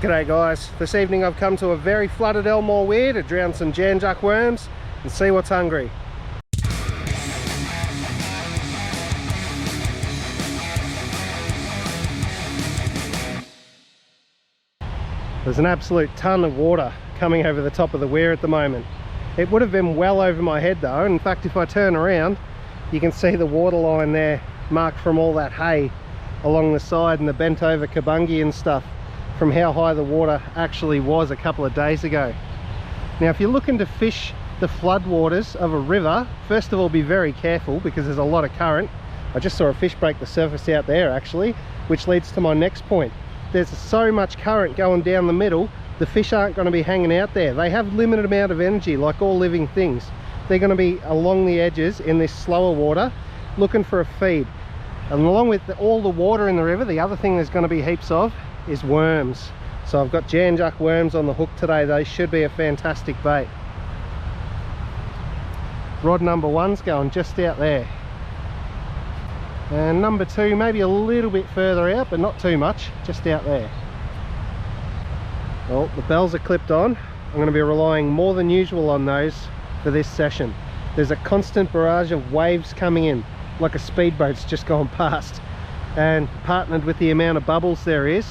G'day guys, this evening I've come to a very flooded Elmore Weir to drown some Jan Juc worms and see what's hungry. There's an absolute ton of water coming over the top of the weir at the moment. It would have been well over my head though. In fact, if I turn around, you can see the water line there marked from all that hay along the side and the bent over kabungi and stuff from how high the water actually was a couple of days ago. Now if you're looking to fish the floodwaters of a river, first of all be very careful because there's a lot of current. I just saw a fish break the surface out there actually, which leads to my next point. There's so much current going down the middle, the fish aren't going to be hanging out there. They have limited amount of energy like all living things. They're going to be along the edges in this slower water looking for a feed. And along with all the water in the river, the other thing there's going to be heaps of is worms. So I've got Jan Juc worms on the hook today. They should be a fantastic bait. Rod number one's going just out there, and number two maybe a little bit further out, but not too much, just out there. Well, the bells are clipped on. I'm going to be relying more than usual on those for this session. There's a constant barrage of waves coming in like a speedboat's just gone past, and partnered with the amount of bubbles there is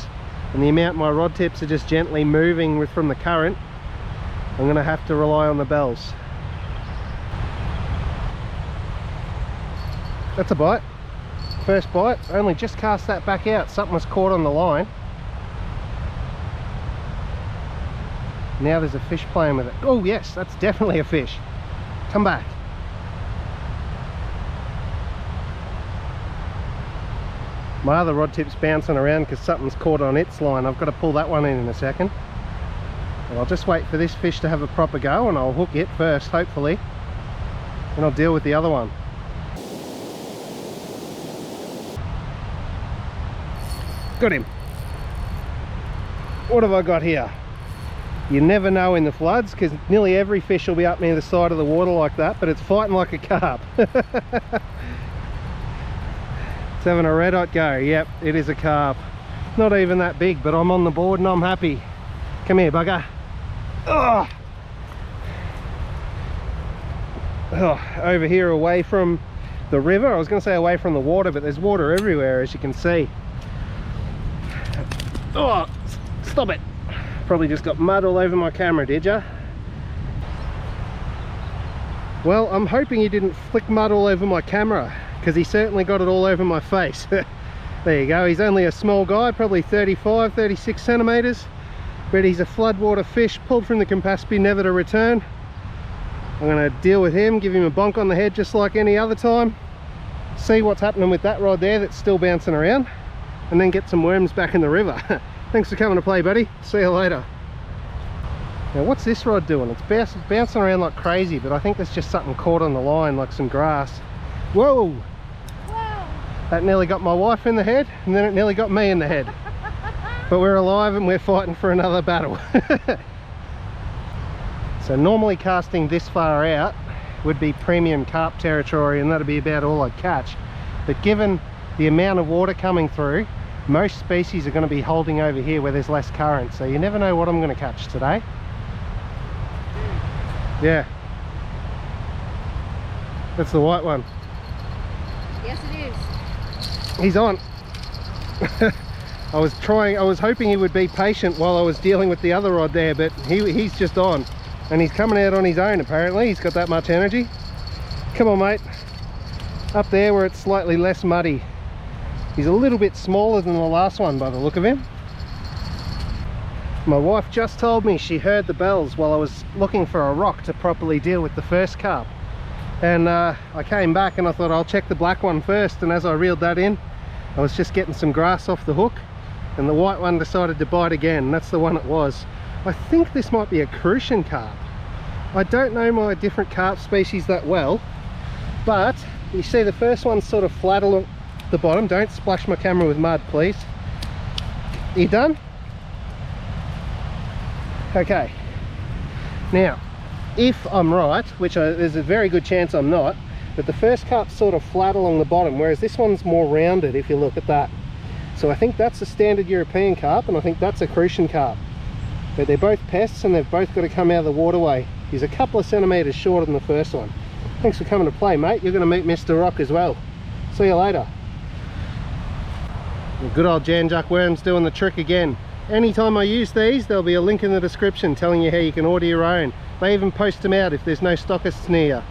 and the amount my rod tips are just gently moving from the current, I'm going to have to rely on the bells. That's a bite. First bite. Only just cast that back out. Something was caught on the line. Now there's a fish playing with it. Oh yes, that's definitely a fish. Come back. My other rod tip's bouncing around because something's caught on its line. I've got to pull that one in a second. Well, I'll just wait for this fish to have a proper go and I'll hook it first, hopefully. And I'll deal with the other one. Got him. What have I got here? You never know in the floods because nearly every fish will be up near the side of the water like that, but it's fighting like a carp. It's having a red hot go. Yep, it is a carp. Not even that big, but I'm on the board and I'm happy. Come here, bugger. Oh. Oh, over here away from the river. I was going to say away from the water, but there's water everywhere as you can see. Oh, stop it. Probably just got mud all over my camera, did ya? Well, I'm hoping he didn't flick mud all over my camera, because he certainly got it all over my face. There you go. He's only a small guy, probably 35, 36 centimeters, but he's a floodwater fish pulled from the Campaspe, never to return. I'm going to deal with him, give him a bonk on the head just like any other time, see what's happening with that rod there that's still bouncing around, and then get some worms back in the river. Thanks for coming to play, buddy. See you later. Now what's this rod doing? It's bouncing around like crazy, but I think there's just something caught on the line, like some grass. Whoa! Whoa! That nearly got my wife in the head, and then it nearly got me in the head. But we're alive and we're fighting for another battle. So normally casting this far out would be premium carp territory, and that'd be about all I'd catch. But given the amount of water coming through, most species are going to be holding over here where there's less current, so you never know what I'm going to catch today. Yeah, that's the white one. Yes it is. He's on. I was hoping he would be patient while I was dealing with the other rod there, but he's just on, and he's coming out on his own apparently. He's got that much energy. Come on mate, up there where it's slightly less muddy. He's a little bit smaller than the last one by the look of him. My wife just told me she heard the bells while I was looking for a rock to properly deal with the first carp. And I came back and I thought I'll check the black one first, and as I reeled that in, I was just getting some grass off the hook and the white one decided to bite again. That's the one it was. I think this might be a crucian carp. I don't know my different carp species that well, but you see the first one's sort of flat along the bottom. Don't splash my camera with mud please. Are you done? Okay, now if I'm right, which there's a very good chance I'm not, but the first carp's sort of flat along the bottom, whereas this one's more rounded if you look at that. So I think that's a standard European carp, and I think that's a Crucian carp. But they're both pests, and they've both got to come out of the waterway. He's a couple of centimetres shorter than the first one. Thanks for coming to play, mate. You're going to meet Mr. Rock as well. See you later. The good old Jan Juck worm's doing the trick again. Anytime I use these, there'll be a link in the description telling you how you can order your own. They even post them out if there's no stockists near you.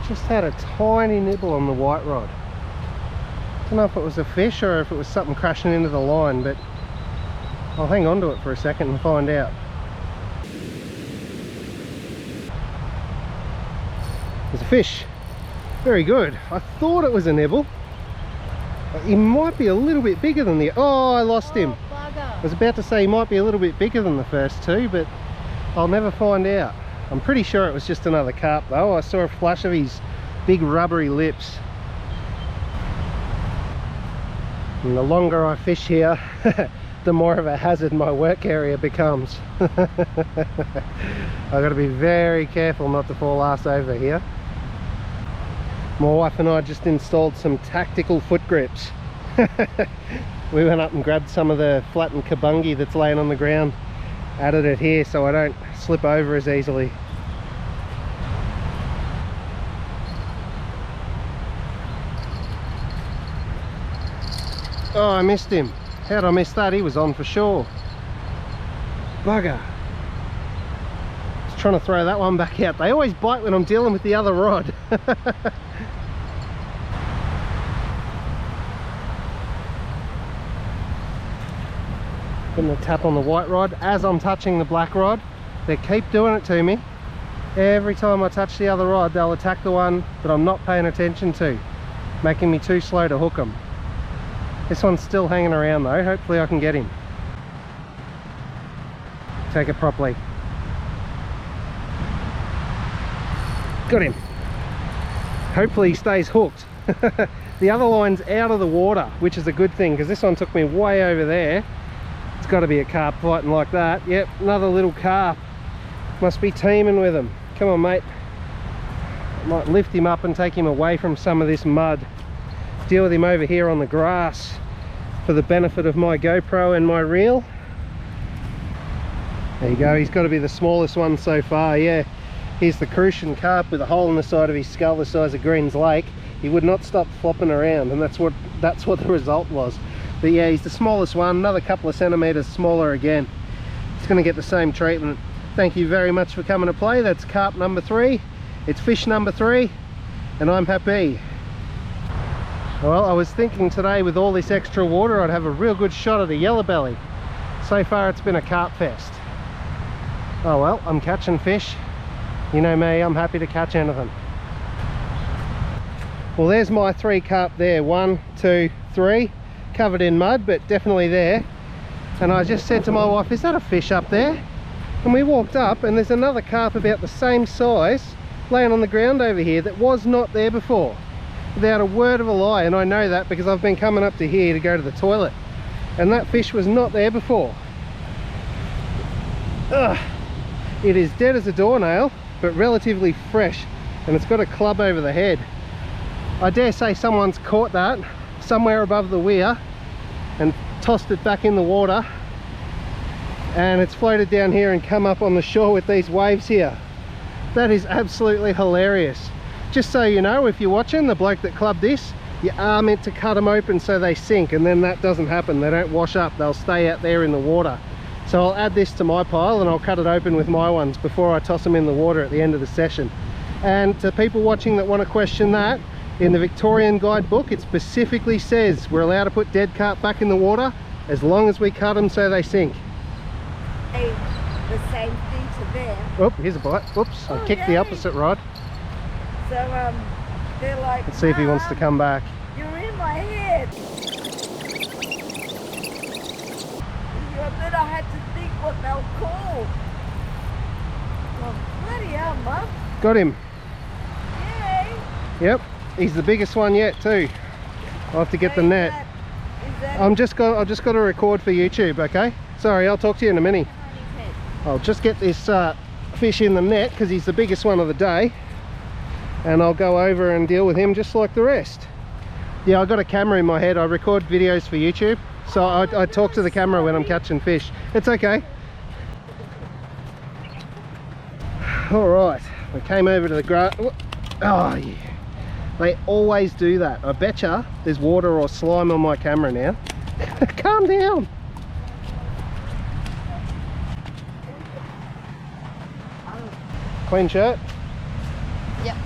Just had a tiny nibble on the white rod. Don't know if it was a fish or if it was something crashing into the line, but I'll hang on to it for a second and find out. There's a fish. Very good. I thought it was a nibble. He might be a little bit bigger than the... Oh, I lost him. I was about to say he might be a little bit bigger than the first two, but I'll never find out. I'm pretty sure it was just another carp though. I saw a flash of his big rubbery lips. And the longer I fish here, the more of a hazard my work area becomes. I've got to be very careful not to fall arse over here. My wife and I just installed some tactical foot grips. We went up and grabbed some of the flattened kabungi that's laying on the ground, added it here so I don't slip over as easily. Oh, I missed him. How'd I miss that? He was on for sure. Bugger. I was trying to throw that one back out. They always bite when I'm dealing with the other rod. Putting a tap on the white rod as I'm touching the black rod. They keep doing it to me. Every time I touch the other rod, they'll attack the one that I'm not paying attention to, making me too slow to hook them. This one's still hanging around though. Hopefully I can get him. Take it properly. Got him. Hopefully he stays hooked. The other line's out of the water, which is a good thing because this one took me way over there. It's got to be a carp fighting like that. Yep, another little carp. Must be teaming with him. Come on, mate. I might lift him up and take him away from some of this mud. Deal with him over here on the grass for the benefit of my GoPro and my reel. There you go. He's got to be the smallest one so far. Yeah, here's the Crucian carp with a hole in the side of his skull the size of Greens Lake. He would not stop flopping around, and that's what the result was. But yeah, he's the smallest one. Another couple of centimeters smaller again. It's going to get the same treatment. Thank you very much for coming to play. That's carp number 3. It's fish number 3, and I'm happy. Well, I was thinking today with all this extra water I'd have a real good shot at a yellow belly. So far it's been a carp fest. Oh well, I'm catching fish. You know me, I'm happy to catch anything. Well, there's my 3 carp there. 1, 2, 3. Covered in mud, but definitely there. And I just said to my wife, is that a fish up there? And we walked up and there's another carp about the same size laying on the ground over here that was not there before. Without a word of a lie, and I know that because I've been coming up to here to go to the toilet, and that fish was not there before. Ugh. It is dead as a doornail, but relatively fresh, and it's got a club over the head. I dare say someone's caught that somewhere above the weir and tossed it back in the water, and it's floated down here and come up on the shore with these waves here. That is absolutely hilarious. Just so you know, if you're watching, the bloke that clubbed this, you are meant to cut them open so they sink, and then that doesn't happen. They don't wash up, they'll stay out there in the water. So I'll add this to my pile and I'll cut it open with my ones before I toss them in the water at the end of the session. And to people watching that want to question that, in the Victorian guidebook it specifically says we're allowed to put dead carp back in the water as long as we cut them so they sink. The same thing to them. Oh, here's a bite. Whoops, I kicked the opposite rod. So they're like, let's see if he wants to come back. You're in my head. Then I had to think what they'll call. Well, bloody hell, Mum. Got him. Yay. Yep, he's the biggest one yet too. I'll have to get the net. I've just got to record for YouTube, okay? Sorry, I'll talk to you in a minute. I'll just get this fish in the net because he's the biggest one of the day, and I'll go over and deal with him just like the rest. Yeah, I got a camera in my head. I record videos for YouTube, so I talk to the camera when I'm catching fish. It's okay. All right, I came over to the grass. Oh yeah, they always do that. I betcha there's water or slime on my camera now. Calm down. Clean shirt? Yep.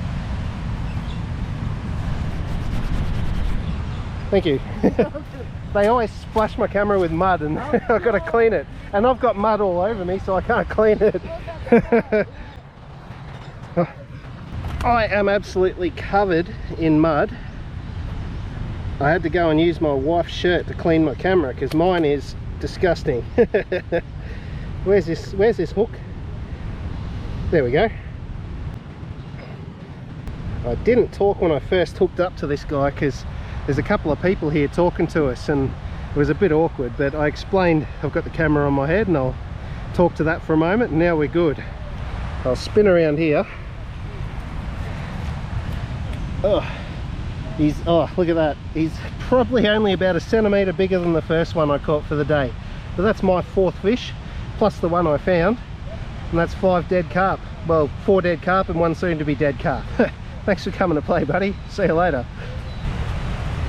Thank you. They always splash my camera with mud and I've got to clean it. And I've got mud all over me, so I can't clean it. I am absolutely covered in mud. I had to go and use my wife's shirt to clean my camera because mine is disgusting. Where's this hook? There we go. I didn't talk when I first hooked up to this guy because there's a couple of people here talking to us and it was a bit awkward, but I explained I've got the camera on my head and I'll talk to that for a moment and now we're good. I'll spin around here. Oh, look at that. He's probably only about a centimetre bigger than the first one I caught for the day. But that's my 4th fish, plus the one I found. And that's 5 dead carp. Well, 4 dead carp and 1 soon to be dead carp. Thanks for coming to play, buddy. See you later.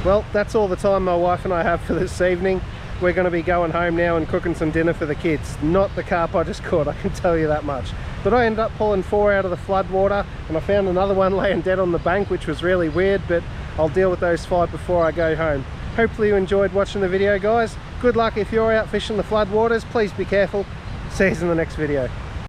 Well, that's all the time my wife and I have for this evening. We're going to be going home now and cooking some dinner for the kids. Not the carp I just caught, I can tell you that much. But I ended up pulling 4 out of the flood water and I found another one laying dead on the bank, which was really weird, but I'll deal with those 5 before I go home. Hopefully you enjoyed watching the video, guys. Good luck if you're out fishing the flood waters. Please be careful. See you in the next video.